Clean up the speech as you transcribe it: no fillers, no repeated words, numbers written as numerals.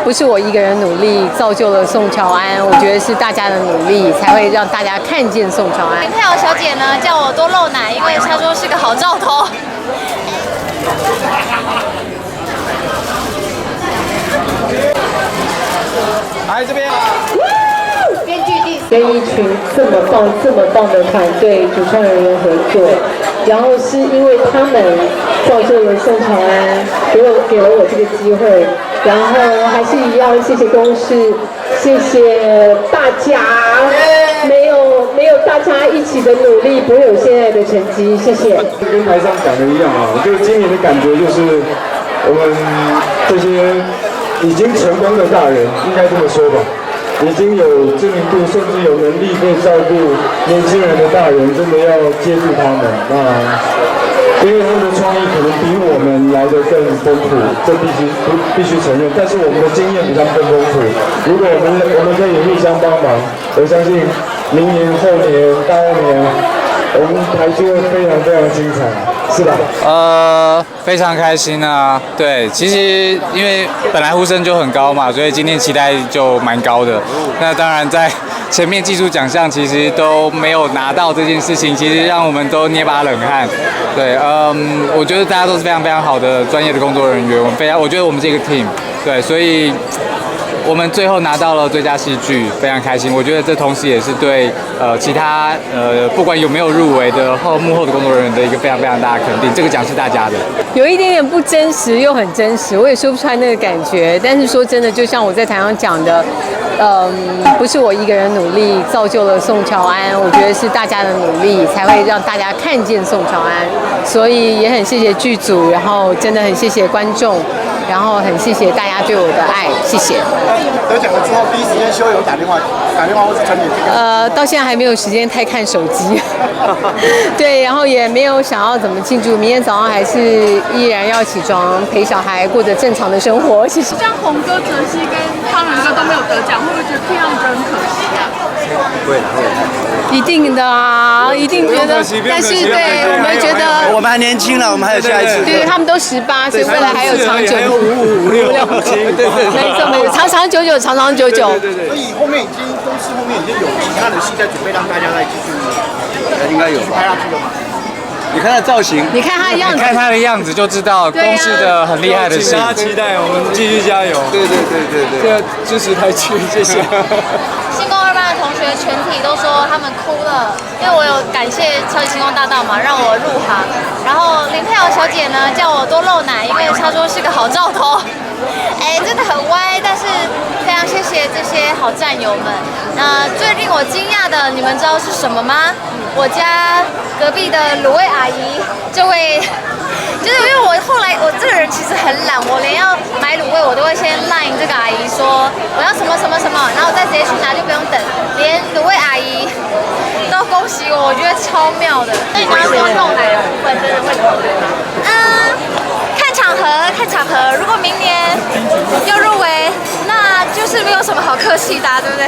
不是我一个人努力造就了宋乔安，我觉得是大家的努力才会让大家看见宋乔安。林佩瑶小姐呢叫我多露奶，因为她说是个好兆头。来这边。跟一群这么棒的团队主创人员合作，然后是因为他们造就了宋乔安，给了我这个机会，然后还是一样，谢谢公司，谢谢大家，没有大家一起的努力，不会有现在的成绩，谢谢。跟台上讲的一样啊，就是今年的感觉就是我们这些已经成功的大人，应该这么说吧。已经有知名度，甚至有能力可以照顾年轻人的大人，真的要接住他们。那因为他们的创意可能比我们来得更丰富，这必须承认。但是我们的经验比他们更丰富。如果我们可以互相帮忙，我相信明年、后年、大后年，我们台剧会非常精彩。是吧？非常开心啊！对，其实因为本来呼声就很高嘛，所以今天期待就蛮高的。那当然在前面技术奖项其实都没有拿到这件事情，其实让我们都捏把冷汗。对，我觉得大家都是非常好的专业的工作人员，我觉得我们是一个 team， 对，所以我们最后拿到了最佳戏剧，非常开心。我觉得这同时也是对其他不管有没有入围的幕后的工作人员的一个非常大的肯定。这个奖是大家的。有一点点不真实又很真实，我也说不出来那个感觉。但是说真的，就像我在台上讲的，不是我一个人努力造就了宋乔安，我觉得是大家的努力才会让大家看见宋乔安。所以也很谢谢剧组，然后真的很谢谢观众，然后很谢谢大家对我的爱，谢谢。得奖了之后，第一时间修友打电话或是传你这个。到现在还没有时间太看手机，对，然后也没有想要怎么庆祝，明天早上还是依然要起床陪小孩过着正常的生活。谢谢。像红哥、哲熹跟方仁哥都没有得奖，会不会觉得这样子很可惜啊？会。一定的啊，一定觉得，但是对我们觉得我们还年轻了，我们还有下一次。对，他们都18，所以未来还有长久。还有5、6、7，对，没错，长久久。所以后面公司后面已经有其他的戏在准备，让大家来继续，应该有拍下去了嘛。你看他造型，你看他的样子，看他的样子就知道公司的很厉害的戏。大家期待，我们继续加油。对。这个支持台剧，谢谢。星光2班的同学全体都说他们哭了，因为我有感谢超级星光大道嘛，让我入行。然后林佩瑶小姐呢叫我多露奶，因为她说是个好兆头。真的很歪，但是非常谢谢这些好战友们。那最令我惊讶的，你们知道是什么吗？我家隔壁的卤味阿姨就是因为我后来我这个人其实很懒，我连要买卤味我都会先 line 这个阿姨说我要什么，然后我再直接去拿，就不用等。连卤味阿姨都恭喜我，我觉得超妙的。那你刚刚说露奶的部分，真的会怎么？看场合，如果明年又入围，那就是没有什么好客气的，对不对？